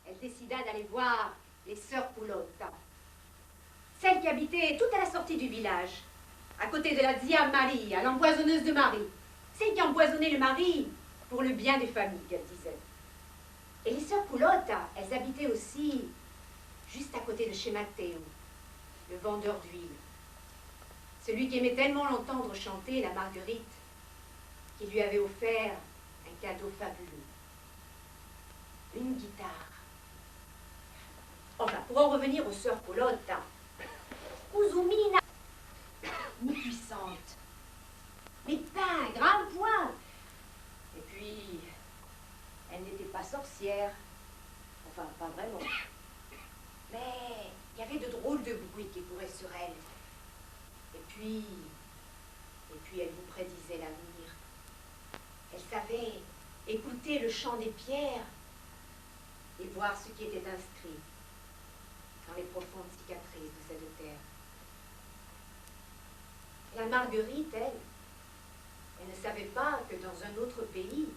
Elle décida d'aller voir les sœurs Poulotte, celles qui habitaient tout à la sortie du village, à côté de la Zia Maria, l'empoisonneuse de Marie, celle qui empoisonnait le mari pour le bien des familles, qu'elle disait. Et les sœurs Poulotte, elles habitaient aussi juste à côté de chez Matteo, le vendeur d'huile, celui qui aimait tellement l'entendre chanter la Marguerite, qui lui avait offert un cadeau fabuleux. Une guitare. Enfin, pour en revenir aux sœurs Poulotte, Ouzoumina, ni puissante, mais pas un grand point. Et puis, elle n'était pas sorcière. Enfin, pas vraiment. Mais il y avait de drôles de bruits qui couraient sur elle. Et puis elle vous prédisait l'avenir. Elle savait écouter le chant des pierres et voir ce qui était inscrit dans les profondes cicatrices de cette terre. La Marguerite, elle ne savait pas que dans un autre pays,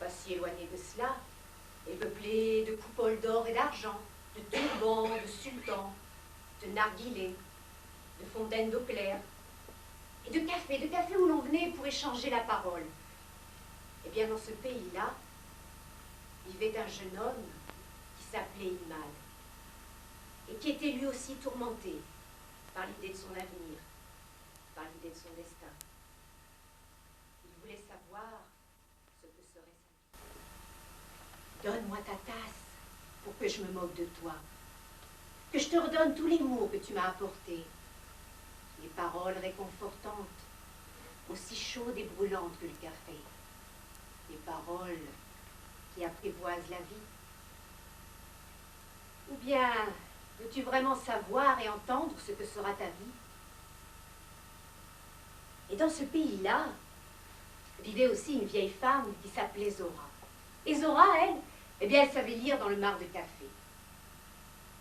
pas si éloigné de cela, et peuplé de coupoles d'or et d'argent, de turbans, de sultans, de narguilés, de fontaines d'eau claire, et de café où l'on venait pour échanger la parole. Eh bien, dans ce pays-là, vivait un jeune homme qui s'appelait Imad, et qui était lui aussi tourmenté par l'idée de son avenir, par l'idée de son destin. Il voulait savoir ce que serait sa vie. Donne-moi ta tasse pour que je me moque de toi, que je te redonne tous les mots que tu m'as apportés, les paroles réconfortantes, aussi chaudes et brûlantes que le café, les paroles qui apprivoisent la vie. Ou bien veux-tu vraiment savoir et entendre ce que sera ta vie? Et dans ce pays-là, vivait aussi une vieille femme qui s'appelait Zora. Et Zora, elle, eh bien, elle savait lire dans le marc de café.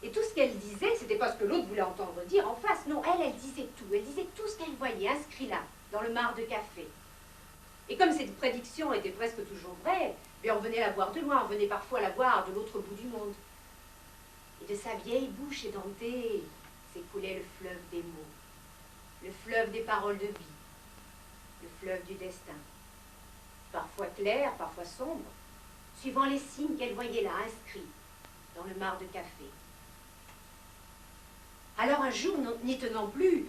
Et tout ce qu'elle disait, c'était pas ce que l'autre voulait entendre dire en face. Non, elle disait tout. Elle disait tout ce qu'elle voyait, inscrit là, dans le marc de café. Et comme cette prédiction était presque toujours vraie, bien, on venait la voir de loin, on venait parfois la voir de l'autre bout du monde. Et de sa vieille bouche édentée s'écoulait le fleuve des mots, le fleuve des paroles de vie, le fleuve du destin. Parfois clair, parfois sombre, suivant les signes qu'elle voyait là inscrits dans le marc de café. Alors un jour, n'y tenant plus,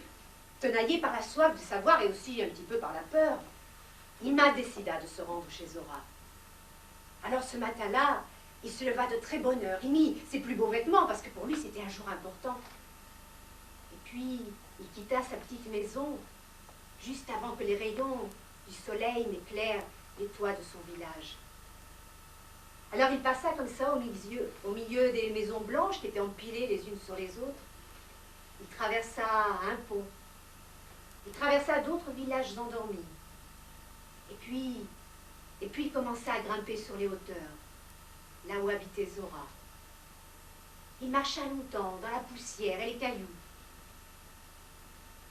tenaillé par la soif de savoir et aussi un petit peu par la peur, Imad décida de se rendre chez Zora. Alors ce matin-là, il se leva de très bonne heure. Il mit ses plus beaux vêtements parce que pour lui c'était un jour important. Et puis il quitta sa petite maison juste avant que les rayons du soleil n'éclairent les toits de son village. Alors il passa comme ça au milieu des maisons blanches qui étaient empilées les unes sur les autres. Il traversa un pont. Il traversa d'autres villages endormis. Et puis il commença à grimper sur les hauteurs, là où habitait Zora. Il marcha longtemps dans la poussière et les cailloux.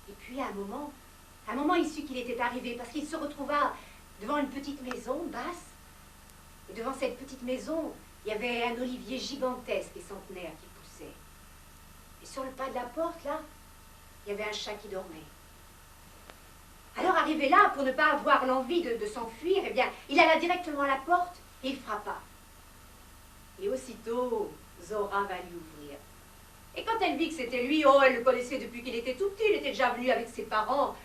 Et puis à un moment, il sut qu'il était arrivé parce qu'il se retrouva devant une petite maison basse. Et devant cette petite maison, il y avait un olivier gigantesque et centenaire qui poussait. Et sur le pas de la porte, là, il y avait un chat qui dormait. Alors arrivé là, pour ne pas avoir l'envie de s'enfuir, eh bien, il alla directement à la porte et il frappa. Et aussitôt, Zora va lui ouvrir. Et quand elle vit que c'était lui, oh, elle le connaissait depuis qu'il était tout petit, il était déjà venu avec ses parents.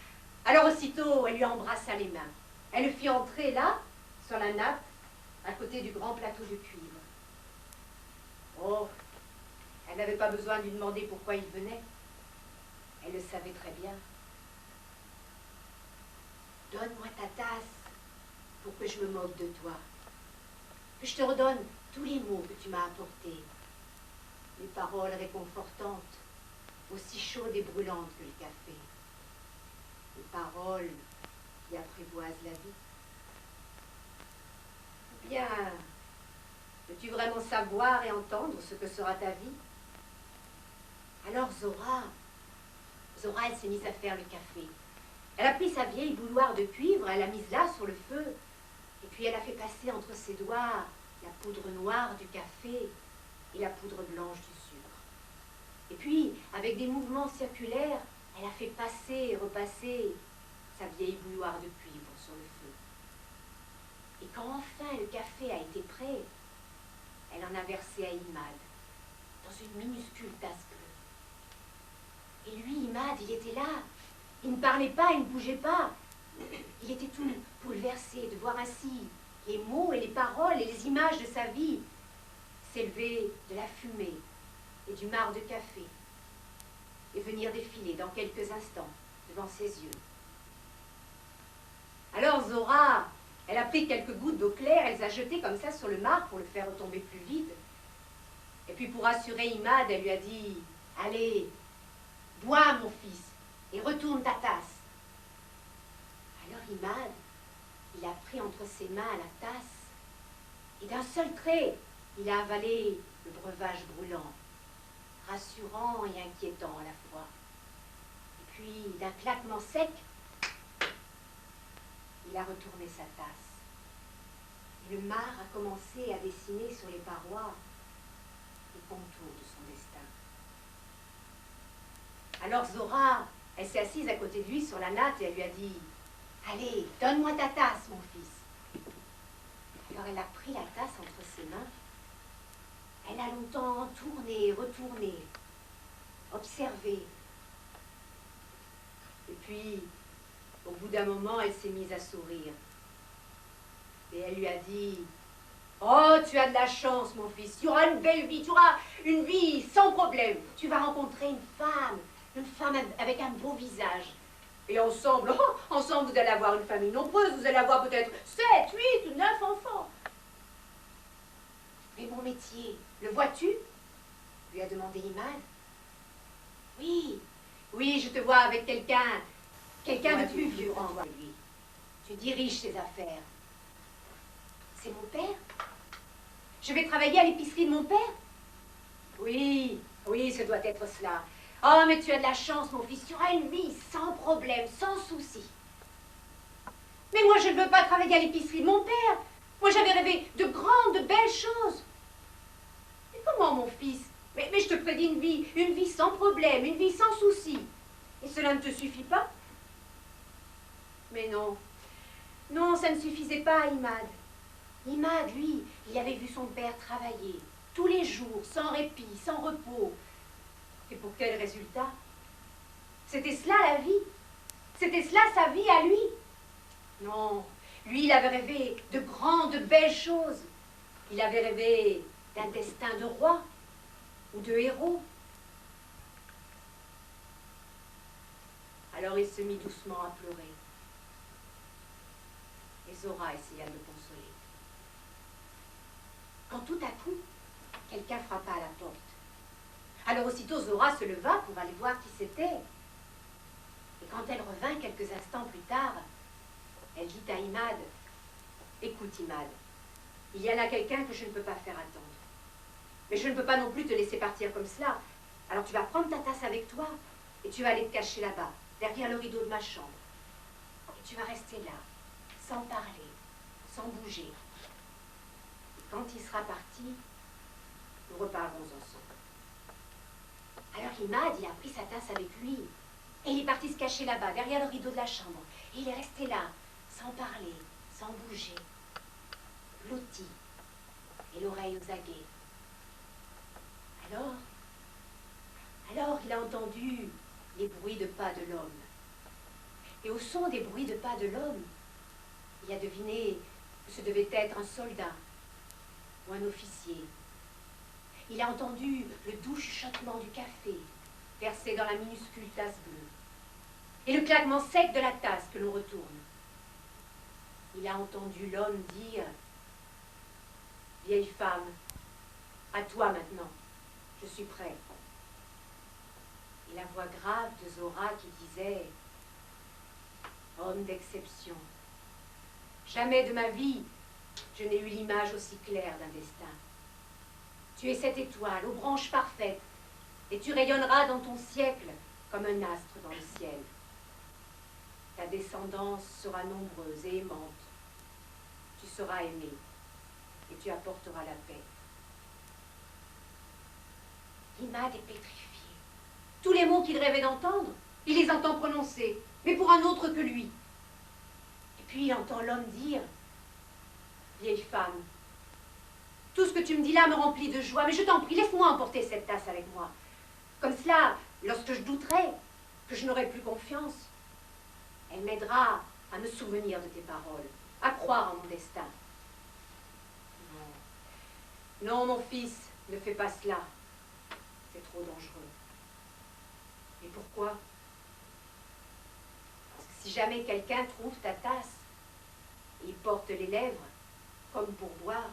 Alors aussitôt, elle lui embrassa les mains. Elle le fit entrer là, sur la nappe, à côté du grand plateau de cuivre. Oh, elle n'avait pas besoin de lui demander pourquoi il venait. Elle le savait très bien. Donne-moi ta tasse pour que je me moque de toi. Que je te redonne tous les mots que tu m'as apportés. Les paroles réconfortantes, aussi chaudes et brûlantes que le café. Les paroles qui apprivoisent la vie. Ou bien, veux-tu vraiment savoir et entendre ce que sera ta vie? Alors Zora, elle s'est mise à faire le café. Elle a pris sa vieille bouilloire de cuivre, elle l'a mise là sur le feu, et puis elle a fait passer entre ses doigts la poudre noire du café et la poudre blanche du sucre. Et puis, avec des mouvements circulaires, elle a fait passer et repasser sa vieille bouilloire de cuivre sur le feu. Et quand enfin le café a été prêt, elle en a versé à Imad, dans une minuscule tasse bleue. Et lui, Imad, il était là. Il ne parlait pas, il ne bougeait pas. Il était tout bouleversé de voir ainsi les mots et les paroles et les images de sa vie s'élever de la fumée et du marc de café et venir défiler dans quelques instants devant ses yeux. Alors Zora, elle a pris quelques gouttes d'eau claire, elle les a jetées comme ça sur le marc pour le faire retomber plus vite. Et puis pour rassurer Imad, elle lui a dit « Allez, bois mon fils et retourne ta tasse. » Alors Imad, il a pris entre ses mains la tasse et d'un seul trait, il a avalé le breuvage brûlant, rassurant et inquiétant à la fois. Et puis, d'un claquement sec, il a retourné sa tasse. Et le marc a commencé à dessiner sur les parois les contours de son destin. Alors Zora, elle s'est assise à côté de lui sur la natte et elle lui a dit « Allez, donne-moi ta tasse, mon fils. » Alors elle a pris la tasse entre ses mains. Elle a longtemps tourné, retourné, observé. Et puis, au bout d'un moment, elle s'est mise à sourire. Et elle lui a dit « Oh, tu as de la chance, mon fils. Tu auras une belle vie, tu auras une vie sans problème. Tu vas rencontrer une femme avec un beau visage. Et ensemble, oh, ensemble, vous allez avoir une famille nombreuse. Vous allez avoir peut-être 7, 8 ou 9 enfants. » « Mais mon métier, le vois-tu » lui a demandé Imad. « Oui, oui, je te vois avec quelqu'un de plus vieux en toi, lui. Tu diriges ses affaires. » « C'est mon père? Je vais travailler à l'épicerie de mon père? » « Oui, oui, ce doit être cela. Oh, mais tu as de la chance, mon fils. Tu auras une vie sans problème, sans souci. » « Mais moi, je ne veux pas travailler à l'épicerie de mon père. Moi, j'avais rêvé de grandes, de belles choses. » « Mais comment, mon fils? Mais je te prédis une vie sans problème, une vie sans souci. Et cela ne te suffit pas? » Mais non, non, ça ne suffisait pas à Imad. Imad, lui, il avait vu son père travailler, tous les jours, sans répit, sans repos. Et pour quel résultat? C'était cela la vie? C'était cela sa vie à lui? Non, lui, il avait rêvé de grandes, belles choses. Il avait rêvé d'un destin de roi ou de héros. Alors il se mit doucement à pleurer. Et Zora essaya de le consoler. Quand tout à coup, quelqu'un frappa à la porte. Alors aussitôt Zora se leva pour aller voir qui c'était. Et quand elle revint quelques instants plus tard, elle dit à Imad, « Écoute Imad, il y a là quelqu'un que je ne peux pas faire attendre. Mais je ne peux pas non plus te laisser partir comme cela. Alors tu vas prendre ta tasse avec toi et tu vas aller te cacher là-bas, derrière le rideau de ma chambre. Et tu vas rester là, sans parler, sans bouger. Et quand il sera parti, nous reparlerons ensemble. » Alors Imad, il a pris sa tasse avec lui et il est parti se cacher là-bas, derrière le rideau de la chambre. Et il est resté là, sans parler, sans bouger, blotti et l'oreille aux aguets. Alors a entendu les bruits de pas de l'homme. Et au son des bruits de pas de l'homme, il a deviné que ce devait être un soldat ou un officier. Il a entendu le doux chuchotement du café versé dans la minuscule tasse bleue et le claquement sec de la tasse que l'on retourne. Il a entendu l'homme dire « Vieille femme, à toi maintenant, je suis prêt. » Et la voix grave de Zora qui disait « Homme d'exception, jamais de ma vie je n'ai eu l'image aussi claire d'un destin. Tu es cette étoile aux branches parfaites, et tu rayonneras dans ton siècle comme un astre dans le ciel. Ta descendance sera nombreuse et aimante. Tu seras aimé, et tu apporteras la paix. » Imad est pétrifié. Tous les mots qu'il rêvait d'entendre, il les entend prononcer, mais pour un autre que lui. Et puis il entend l'homme dire « Vieille femme, tout ce que tu me dis là me remplit de joie, mais je t'en prie, laisse-moi emporter cette tasse avec moi. Comme cela, lorsque je douterai, que je n'aurai plus confiance, elle m'aidera à me souvenir de tes paroles, à croire en mon destin. » Non, non, mon fils, ne fais pas cela. C'est trop dangereux. Et pourquoi? Parce que si jamais quelqu'un trouve ta tasse, et il porte les lèvres, comme pour boire,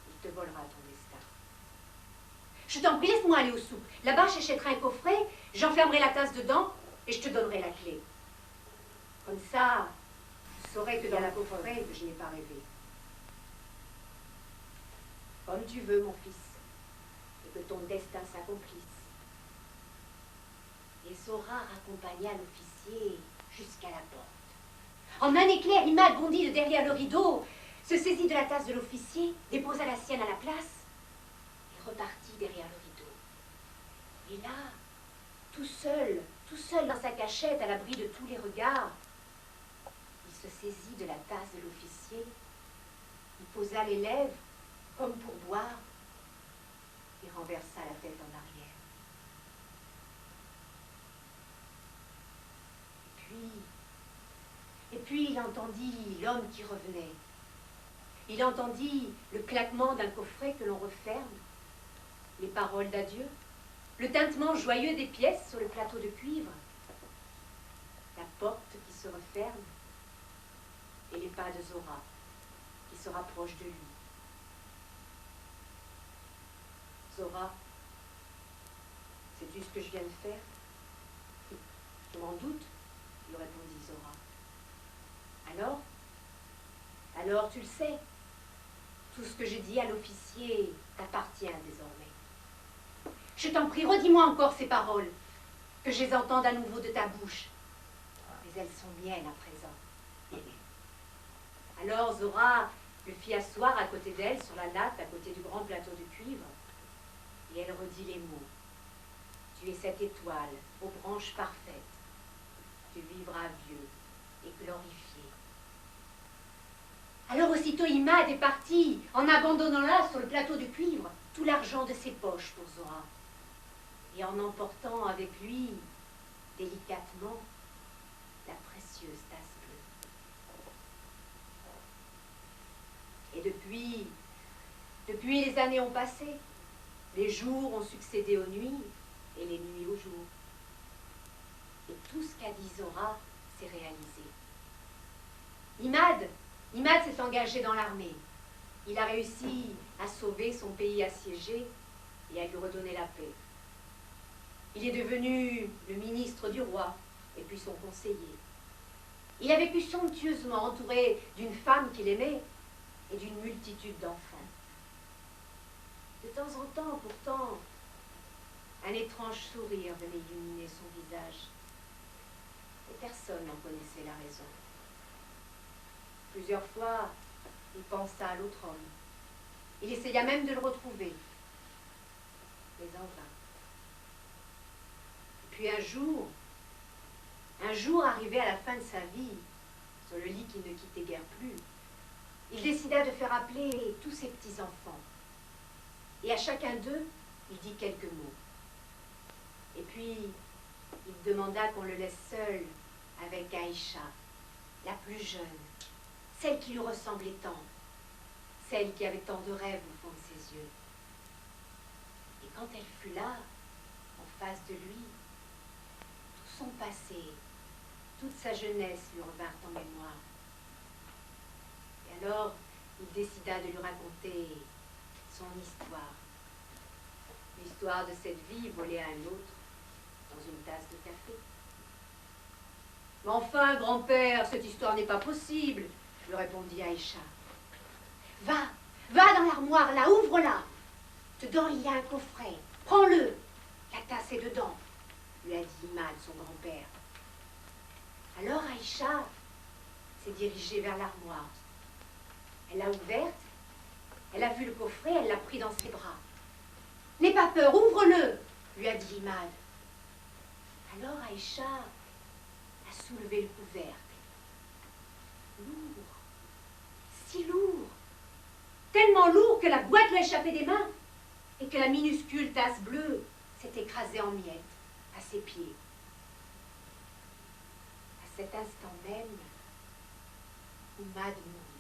il te volera ton destin. Je t'en prie, laisse-moi aller au souk. Là-bas, j'achèterai un coffret, j'enfermerai la tasse dedans, et je te donnerai la clé. Comme ça, tu saurais que dans la coffret, que je n'ai pas rêvé. Comme tu veux, mon fils, et que ton destin s'accomplisse. Et Zora raccompagna l'officier jusqu'à la porte. En un éclair, Imad bondit de derrière le rideau, se saisit de la tasse de l'officier, déposa la sienne à la place, et repartit derrière le rideau. Et là, tout seul dans sa cachette, à l'abri de tous les regards, il se saisit de la tasse de l'officier, il posa les lèvres, comme pour boire, et renversa la tête en arrière. Et puis il entendit l'homme qui revenait. Il entendit le claquement d'un coffret que l'on referme, les paroles d'adieu, le tintement joyeux des pièces sur le plateau de cuivre, la porte qui se referme et les pas de Zora qui se rapprochent de lui. Zora, sais-tu ce que je viens de faire? Je m'en doute, lui répondit Zora. Alors tu le sais, tout ce que j'ai dit à l'officier t'appartient désormais. Je t'en prie, redis-moi encore ces paroles, que je les entende à nouveau de ta bouche. Mais elles sont miennes à présent. Alors Zora le fit asseoir à côté d'elle, sur la natte, à côté du grand plateau de cuivre, et elle redit les mots. Tu es cette étoile aux branches parfaites. Tu vivras vieux et glorifié. Alors aussitôt Imad est parti, en abandonnant là, sur le plateau de cuivre, tout l'argent de ses poches pour Zora, et en emportant avec lui, délicatement, la précieuse tasse bleue. Et depuis les années ont passé, les jours ont succédé aux nuits, et les nuits aux jours. Et tout ce qu'a dit Zora s'est réalisé. Imad s'est engagé dans l'armée. Il a réussi à sauver son pays assiégé et à lui redonner la paix. Il est devenu le ministre du roi et puis son conseiller. Il a vécu somptueusement entouré d'une femme qu'il aimait et d'une multitude d'enfants. De temps en temps, pourtant, un étrange sourire venait illuminer son visage. Et personne n'en connaissait la raison. Plusieurs fois, il pensa à l'autre homme. Il essaya même de le retrouver, mais en vain. Puis un jour arrivé à la fin de sa vie, sur le lit qu'il ne quittait guère plus, il décida de faire appeler tous ses petits-enfants. Et à chacun d'eux, il dit quelques mots. puis, il demanda qu'on le laisse seul avec Aïcha, la plus jeune, celle qui lui ressemblait tant, celle qui avait tant de rêves au fond de ses yeux. Et quand elle fut là, en face de lui, tout son passé, toute sa jeunesse lui revinrent en mémoire. Et alors, il décida de lui raconter son histoire. L'histoire de cette vie volée à un autre dans une tasse de café. Mais enfin, grand-père, cette histoire n'est pas possible, lui répondit Aïcha. Va dans l'armoire, là, ouvre-la. Dedans, il y a un coffret. Prends-le. La tasse est dedans, lui a dit Imad, son grand-père. Alors Aïcha s'est dirigée vers l'armoire. Elle l'a ouverte, elle a vu le coffret, elle l'a pris dans ses bras. N'aie pas peur, ouvre-le, lui a dit Imad. Alors Aïcha a soulevé le couvercle. Lourd, si lourd, tellement lourd que la boîte lui a échappé des mains et que la minuscule tasse bleue s'est écrasée en miettes à ses pieds. À cet instant même, Imad mourut.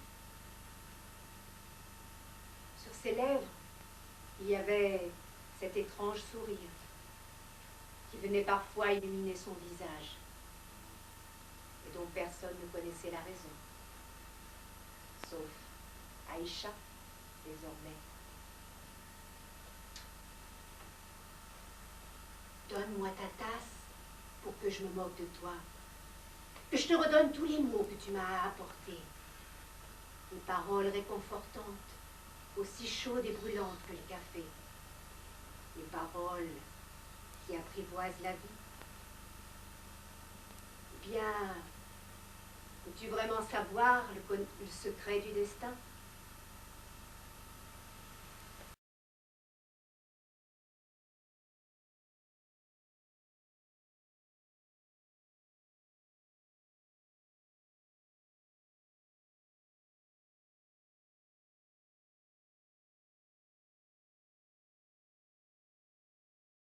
Sur ses lèvres, il y avait cet étrange sourire qui venait parfois illuminer son visage et dont personne ne connaissait la raison, sauf Aïcha, désormais. Donne-moi ta tasse pour que je me moque de toi, que je te redonne tous les mots que tu m'as apportés, des paroles réconfortantes, aussi chaudes et brûlantes que le café, des paroles qui apprivoisent la vie. Bien, veux-tu vraiment savoir le secret du destin?